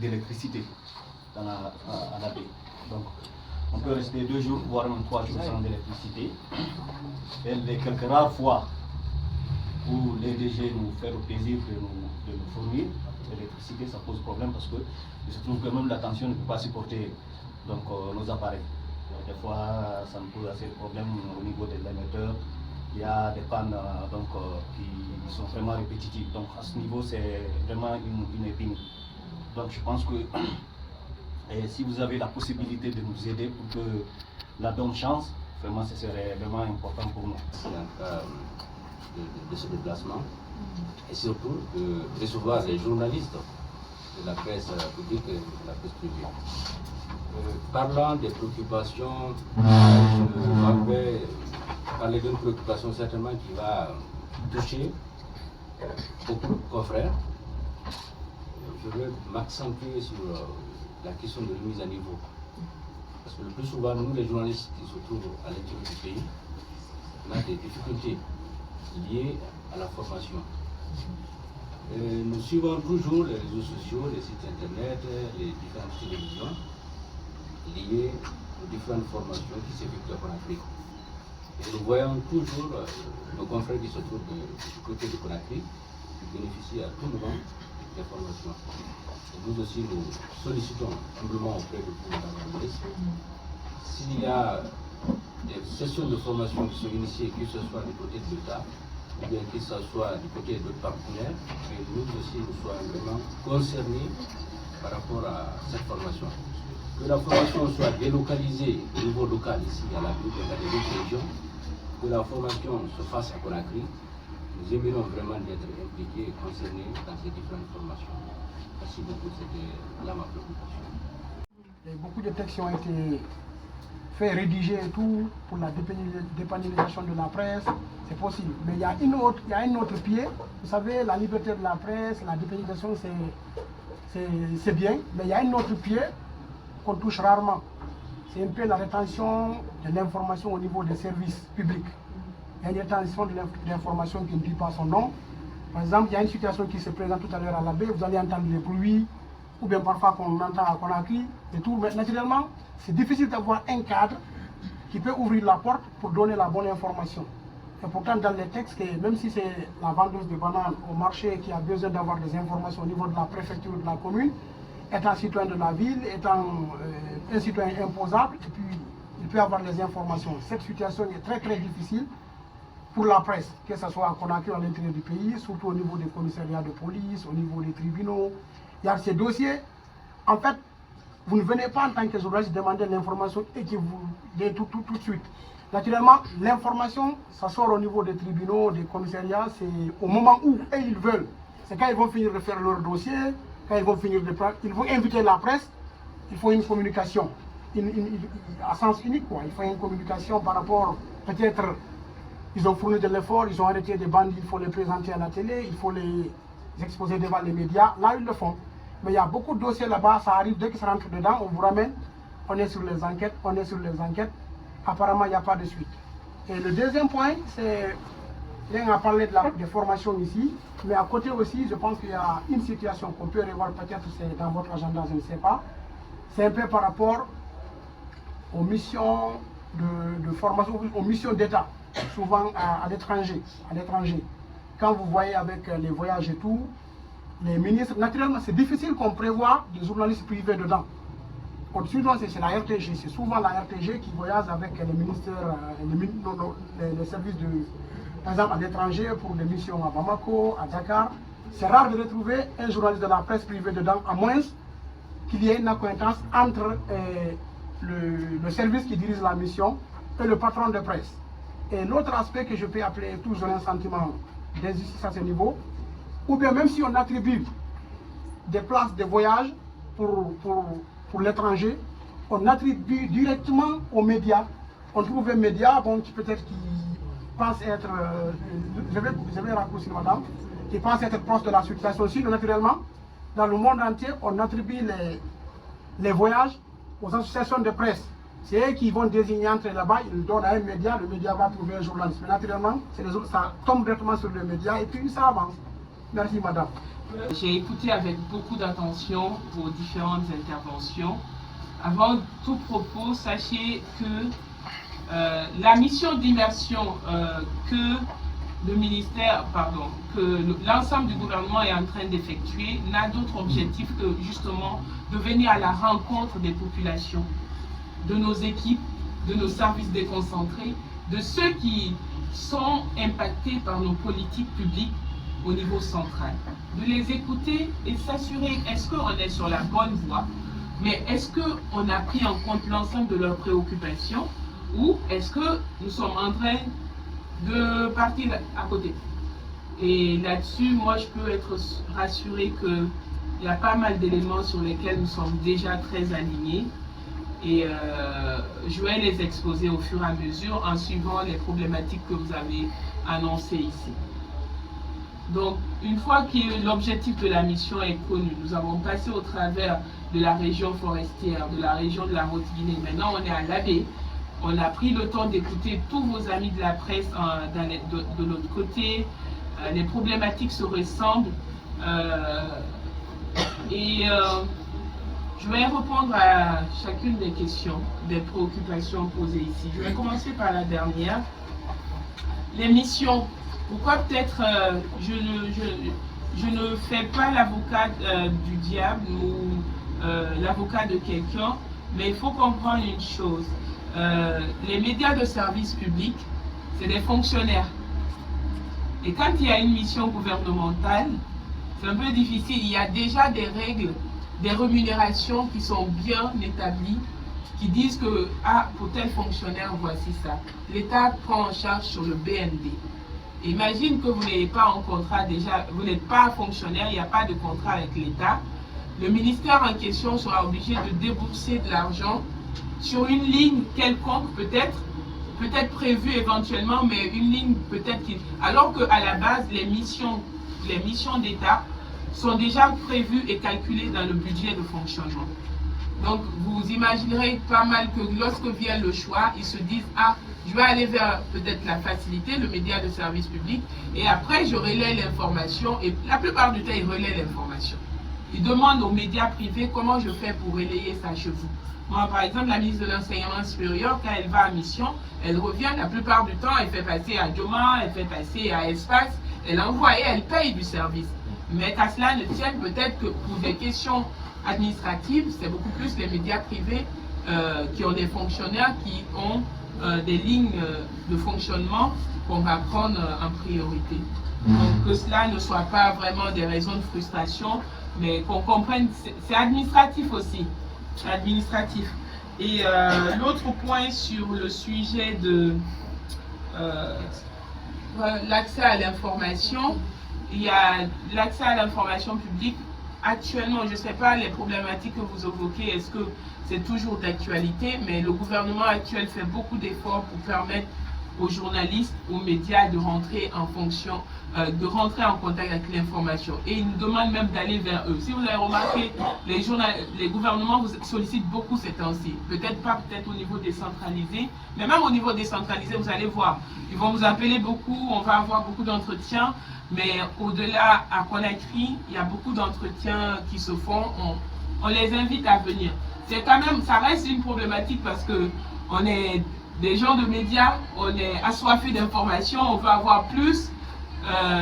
d'électricité à la baie. Donc, on peut rester 2 jours, voire même 3 jours sans électricité. Et les quelques rares fois où les DG nous font le plaisir de nous fournir l'électricité, ça pose problème parce que il se trouve que même la tension ne peut pas supporter donc, nos appareils. Des fois, ça nous pose assez de problèmes au niveau de l'émetteur. Il y a des pannes qui sont vraiment répétitives. Donc à ce niveau, c'est vraiment une épine. Donc je pense que si vous avez la possibilité de nous aider pour que la donne chance, vraiment ce serait vraiment important pour nous. C'est un cas de ce déplacement et surtout de recevoir les journalistes de la presse publique et de la presse privée. Parlant des préoccupations, je vais parler d'une préoccupation certainement qui va toucher beaucoup de confrères. Je veux m'accentuer sur la question de remise à niveau. Parce que le plus souvent, nous, les journalistes qui se trouvent à l'intérieur du pays, on a des difficultés liées à la formation. Nous suivons toujours les réseaux sociaux, les sites internet, les différentes télévisions liées aux différentes formations qui s'effectuent en Afrique. Et nous voyons toujours nos confrères qui se trouvent du côté de Conakry qui bénéficient à tout moment des formations. Et nous aussi, nous sollicitons humblement auprès de vous, Madame la ministre, s'il y a des sessions de formation qui sont initiées, que ce soit du côté de l'État, ou bien que ce soit du côté de d'autres partenaires, que nous aussi nous soyons vraiment concernés par rapport à cette formation. Que la formation soit délocalisée au niveau local ici à la ville, dans les autres régions, que la formation se fasse à Conakry. Nous aimerions vraiment d'être impliqués et concernés dans ces différentes formations. Merci beaucoup, c'était là ma préoccupation. Beaucoup de textes ont été faits, rédigés et tout, pour la dépénalisation de la presse, c'est possible. Mais il y a un autre pied. Vous savez, la liberté de la presse, la dépénalisation, c'est bien, mais il y a un autre pied qu'on touche rarement. C'est un peu la rétention de l'information au niveau des services publics. Il y a une rétention de l'information qui ne dit pas son nom. Par exemple, il y a une situation qui se présente tout à l'heure à la baie, vous allez entendre les bruits, ou bien parfois qu'on entend à Conakry, et tout. Mais naturellement, c'est difficile d'avoir un cadre qui peut ouvrir la porte pour donner la bonne information. Et pourtant, dans les textes, même si c'est la vendeuse de bananes au marché qui a besoin d'avoir des informations au niveau de la préfecture de la commune, étant citoyen de la ville, étant un citoyen imposable, et puis il peut avoir les informations. Cette situation est très très difficile pour la presse, que ce soit à Conakry ou à l'intérieur du pays, surtout au niveau des commissariats de police, au niveau des tribunaux. Il y a ces dossiers. En fait, vous ne venez pas en tant que journaliste demander l'information et que vous l'ayez tout de suite. Naturellement, l'information, ça sort au niveau des tribunaux, des commissariats, c'est au moment où ils veulent. C'est quand ils vont finir de faire leur dossier, quand ils vont finir de prendre, ils vont inviter la presse, il faut une communication, à sens unique quoi. Il faut une communication par rapport, peut-être, ils ont fourni de l'effort, ils ont arrêté des bandits, il faut les présenter à la télé, il faut les exposer devant les médias, là ils le font. Mais il y a beaucoup de dossiers là-bas, ça arrive, dès que ça rentre dedans, on vous ramène, on est sur les enquêtes, apparemment il n'y a pas de suite. Et le deuxième point, c'est, on a parlé des formations ici, mais à côté aussi, je pense qu'il y a une situation qu'on peut revoir, peut-être c'est dans votre agenda, je ne sais pas, c'est un peu par rapport aux missions de formation, aux missions d'État, souvent à l'étranger. Quand vous voyez avec les voyages et tout, les ministres, naturellement c'est difficile qu'on prévoit des journalistes privés dedans. Au-dessus, c'est la RTG, c'est souvent la RTG qui voyage avec les ministères, les services par exemple à l'étranger pour des missions à Bamako, à Dakar. C'est rare de retrouver un journaliste de la presse privée dedans, à moins qu'il y ait une acquaintance entre le service qui dirige la mission et le patron de presse. Et l'autre aspect que je peux appeler toujours un sentiment d'injustice à ce niveau, ou bien même si on attribue des places de voyage pour l'étranger, on attribue directement aux médias. On trouve un média, bon, peut-être qui pense être, je vais raccourcir madame, qui pense être proche de la situation. Sinon, naturellement, dans le monde entier, on attribue les voyages aux associations de presse. C'est eux qui vont désigner entre là-bas, ils donnent à un média, le média va trouver un journaliste. Mais naturellement, ça tombe directement sur le média et puis ça avance. Merci madame. J'ai écouté avec beaucoup d'attention vos différentes interventions. Avant tout propos, sachez que la mission d'immersion que le ministère, que l'ensemble du gouvernement est en train d'effectuer n'a d'autre objectif que justement de venir à la rencontre des populations, de nos équipes, de nos services déconcentrés, de ceux qui sont impactés par nos politiques publiques au niveau central. De les écouter et s'assurer, est-ce qu'on est sur la bonne voie, mais est-ce qu'on a pris en compte l'ensemble de leurs préoccupations ou est-ce que nous sommes en train de partir à côté? Et là-dessus, moi, je peux être rassurée qu'il y a pas mal d'éléments sur lesquels nous sommes déjà très alignés. Et je vais les exposer au fur et à mesure en suivant les problématiques que vous avez annoncées ici. Donc, une fois que l'objectif de la mission est connu, nous avons passé au travers de la région forestière, de la région de la Haute-Guinée. Maintenant, on est à l'Abbé. On a pris le temps d'écouter tous vos amis de la presse de l'autre côté. Les problématiques se ressemblent. Je vais répondre à chacune des questions, des préoccupations posées ici. Je vais commencer par la dernière. Les missions. Pourquoi peut-être je ne fais pas l'avocat du diable ou l'avocat de quelqu'un, mais il faut comprendre une chose. Les médias de service public, c'est des fonctionnaires. Et quand il y a une mission gouvernementale, c'est un peu difficile. Il y a déjà des règles, des rémunérations qui sont bien établies, qui disent que pour tel fonctionnaire, voici ça. L'État prend en charge sur le BND. Imagine que vous n'êtes pas en contrat déjà, vous n'êtes pas fonctionnaire, il n'y a pas de contrat avec l'État. Le ministère en question sera obligé de débourser de l'argent sur une ligne quelconque peut-être prévue éventuellement, mais une ligne peut-être qui... Alors qu'à la base, les missions d'État sont déjà prévues et calculées dans le budget de fonctionnement. Donc, vous imaginerez pas mal que lorsque vient le choix, ils se disent « Ah, je vais aller vers peut-être la facilité, le média de service public, et après, je relaie l'information. » Et la plupart du temps, ils relaient l'information. Ils demandent aux médias privés « Comment je fais pour relayer ça chez vous ?» Moi, par exemple, la ministre de l'Enseignement supérieur, quand elle va à mission, elle revient, la plupart du temps, elle fait passer à Dioma, elle fait passer à Espace, elle envoie et elle paye du service. Mais qu'à cela ne tienne, peut-être que pour des questions administratives, c'est beaucoup plus les médias privés qui ont des fonctionnaires qui ont des lignes de fonctionnement qu'on va prendre en priorité. Donc que cela ne soit pas vraiment des raisons de frustration, mais qu'on comprenne, c'est administratif aussi. Administratif. Et l'autre point sur le sujet de l'accès à l'information, il y a l'accès à l'information publique. Actuellement, je ne sais pas les problématiques que vous évoquez, est-ce que c'est toujours d'actualité, mais le gouvernement actuel fait beaucoup d'efforts pour permettre aux journalistes, aux médias de rentrer en fonction, de rentrer en contact avec l'information. Et ils nous demandent même d'aller vers eux. Si vous avez remarqué, les gouvernements vous sollicitent beaucoup ces temps-ci. Peut-être pas au niveau décentralisé, mais même au niveau décentralisé, vous allez voir. Ils vont vous appeler beaucoup, on va avoir beaucoup d'entretiens, mais au-delà, à Conakry, il y a beaucoup d'entretiens qui se font. On les invite à venir. C'est quand même, ça reste une problématique parce que on est des gens de médias, on est assoiffés d'informations, on veut avoir plus.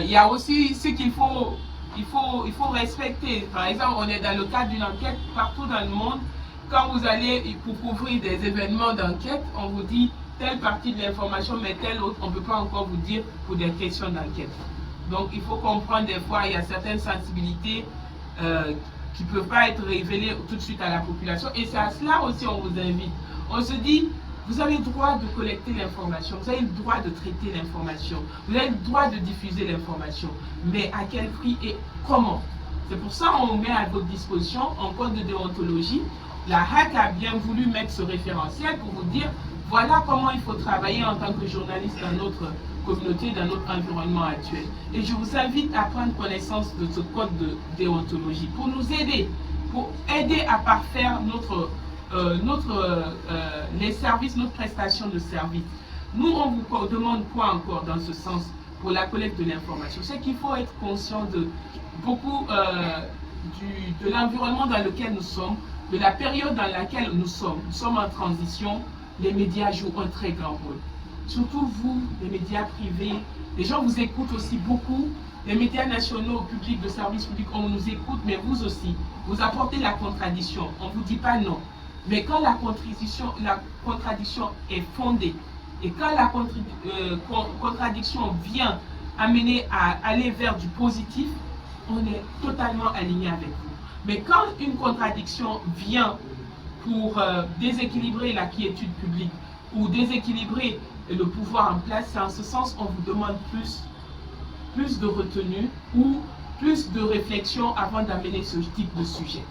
Il y a aussi ce qu'il faut, il faut respecter. Par exemple, on est dans le cadre d'une enquête partout dans le monde. Quand vous allez pour couvrir des événements d'enquête, on vous dit telle partie de l'information, mais telle autre, on ne peut pas encore vous dire pour des questions d'enquête. Donc il faut comprendre des fois, il y a certaines sensibilités qui ne peuvent pas être révélées tout de suite à la population. Et c'est à cela aussi on vous invite. On se dit, vous avez le droit de collecter l'information, vous avez le droit de traiter l'information, vous avez le droit de diffuser l'information, mais à quel prix et comment? C'est pour ça qu'on met à votre disposition un code de déontologie. La HAC a bien voulu mettre ce référentiel pour vous dire, voilà comment il faut travailler en tant que journaliste dans notre communauté, dans notre environnement actuel. Et je vous invite à prendre connaissance de ce code de déontologie pour nous aider, pour aider à parfaire les services, notre prestation de service. Nous, on vous demande quoi encore dans ce sens pour la collecte de l'information? C'est qu'il faut être conscient beaucoup de l'environnement dans lequel nous sommes, de la période dans laquelle nous sommes en transition, les médias jouent un très grand rôle. Surtout vous, les médias privés, les gens vous écoutent aussi beaucoup. Les médias nationaux, publics, de service public, on nous écoute, mais vous aussi, vous apportez la contradiction. On ne vous dit pas non. Mais quand la contradiction est fondée, et quand la contradiction vient amener à aller vers du positif, on est totalement aligné avec vous. Mais quand une contradiction vient pour déséquilibrer la quiétude publique ou déséquilibrer le pouvoir en place, c'est en ce sens qu'on vous demande plus de retenue ou plus de réflexion avant d'amener ce type de sujet.